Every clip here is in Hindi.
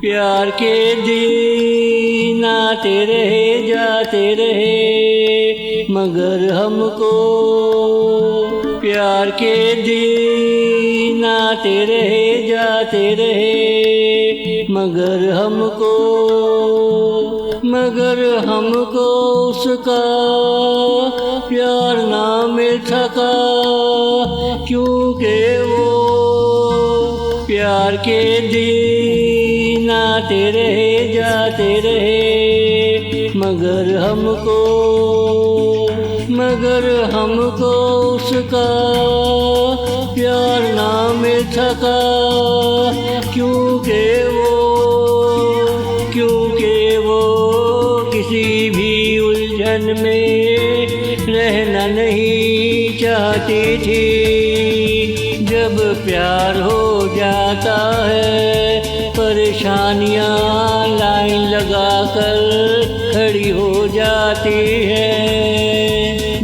प्यार के दिन आते रहे जाते रहे मगर हमको, प्यार के दिन आते रहे जाते रहे मगर हमको उसका प्यार ना मिल सका, क्योंकि वो प्यार के दिन आते रहे जाते रहे मगर हमको उसका प्यार ना मिल सका, क्योंकि वो किसी भी उलझन में रहना नहीं चाहती थी। जब प्यार हो जाता है परेशानियाँ लाइन लगा कर खड़ी हो जाती है।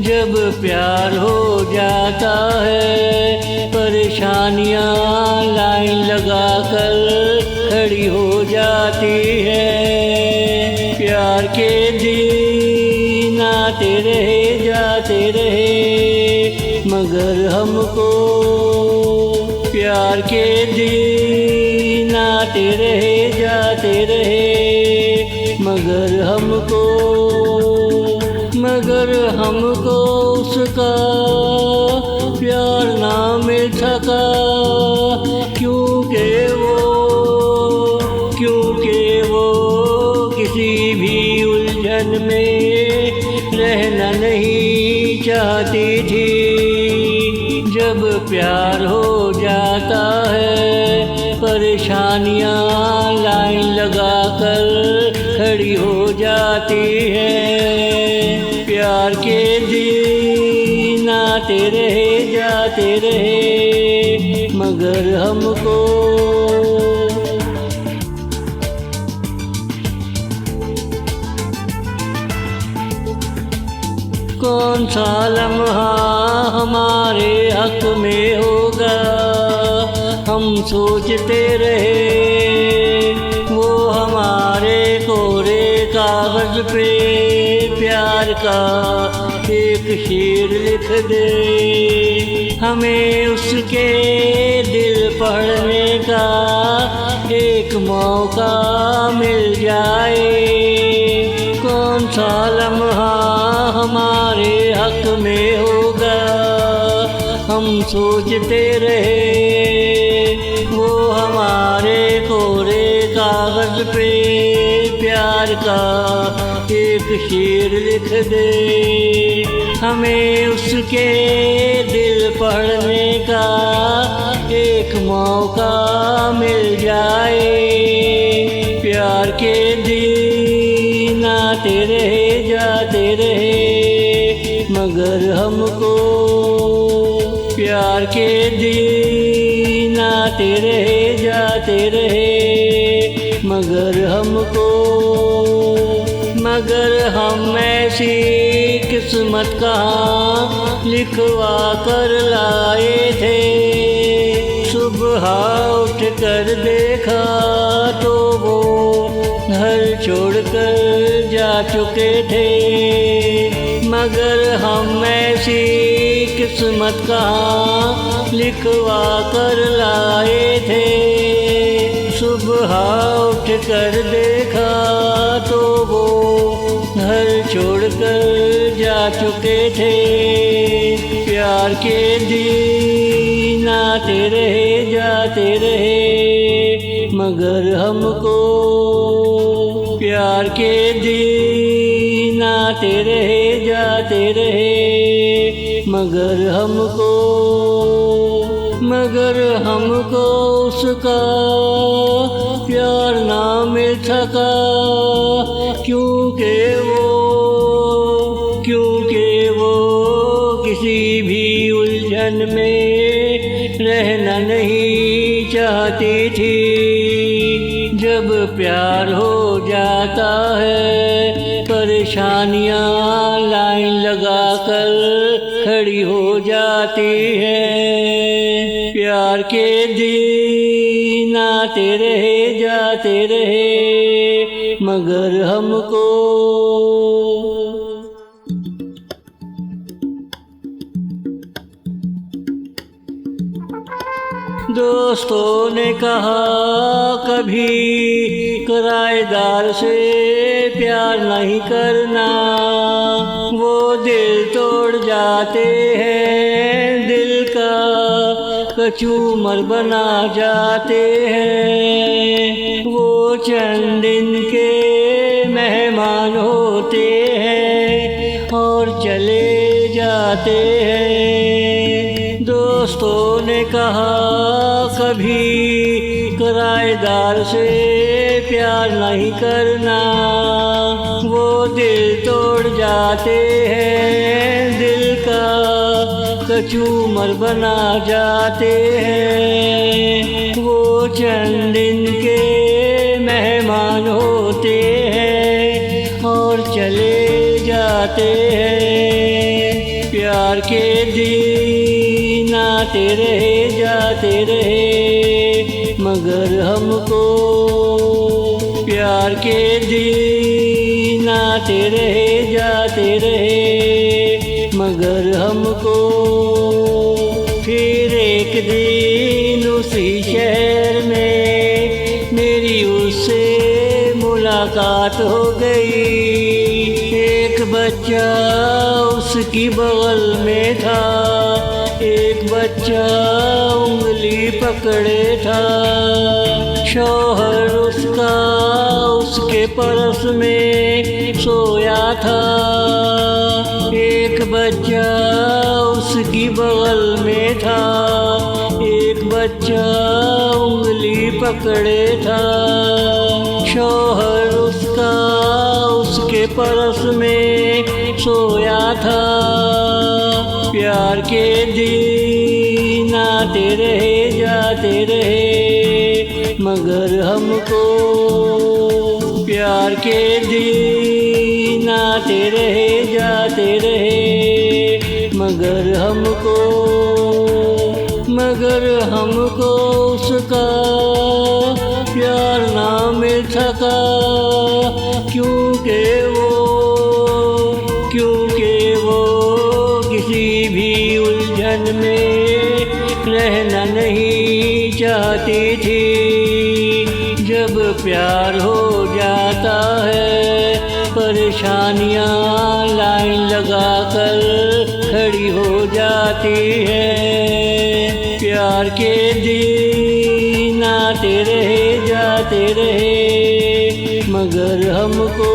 जब प्यार हो जाता है परेशानियाँ लाइन लगा कर खड़ी हो जाती है। प्यार के दिन आते रहे जाते रहे मगर हमको, प्यार के दिन आते रहे जाते रहे मगर हमको उसका प्यार ना मिल सका, क्योंकि वो किसी भी उलझन में रहना नहीं चाहती थी। जब प्यार हो जाता है परेशानियाँ लाइन लगा कर खड़ी हो जाती है। प्यार के दिन आते रहे जाते रहे मगर हमको, कौन सा लम्हा हमारे हक में होगा हम सोचते रहे। वो हमारे कोरे कागज पे प्यार का एक शेर लिख दे, हमें उसके दिल पढ़ने का एक मौका मिल जाए। कौन सा लम्हा हमारे हक में होगा हम सोचते रहे। वो हमारे कोरे कागज पे प्यार का एक शेर लिख दे, हमें उसके दिल पढ़ने का एक मौका मिल जाए। प्यार के दिन आते रहे जाते रहे मगर हमको, प्यार के दिन आते रहे जाते रहे मगर हमको, मगर हम ऐसी किस्मत कहाँ लिखवा कर लाए थे। सुबह उठ कर देखा तो वो घर छोड़कर जा चुके थे। मगर हम ऐसी किस्मत कहाँ लिखवा कर लाए थे। सुबह उठ कर देखा तो वो घर छोड़कर जा चुके थे। प्यार के दिन आते रहे जाते रहे मगर हमको, प्यार के दिन आते रहे जाते रहे मगर हमको उसका प्यार ना मिल सका, क्योंकि वो किसी भी उलझन में रहना नहीं चाहती थी। जब प्यार हो जाता है परेशानियाँ लाइन लगा कर खड़ी हो जाती है। के दिन आते रहे जाते रहे मगर हमको दोस्तों ने कहा कभी किराएदार से प्यार नहीं करना, वो दिल तोड़ जाते हैं, दिल का कचूमर बना जाते हैं। वो चंद दिन के मेहमान होते हैं और चले जाते हैं। दोस्तों ने कहा कभी किराएदार से प्यार नहीं करना, वो दिल तोड़ जाते हैं, दिल का कचूमर बना जाते हैं। वो चंद दिन के मेहमान होते हैं और चले जाते हैं। प्यार के दिन आते रहे जाते रहे मगर हमको, प्यार के दिन आते रहे जाते रहे मगर हमको। फिर एक दिन उसी शहर में मेरी उससे मुलाकात हो गई। एक बच्चा उसकी बगल में था, एक बच्चा उंगली पकड़े था। शौहर उसका उसके परस में सोया था। एक बच्चा उसकी बगल में था, एक बच्चा उंगली पकड़े था। शौहर उसका उसके परस में सोया था। प्यार के दिन आते रहे जाते रहे मगर हमको, प्यार के दिन आते रहे जाते रहे मगर हमको। मगर हमको उसका प्यार ना मिल सका, क्योंकि वो किसी भी उलझन में रहना नहीं चाहती थी। जब प्यार हो जाता है परेशानियाँ लाइन लगा कर खड़ी हो जाती है। प्यार के दिन आते रहे जाते रहे मगर हमको।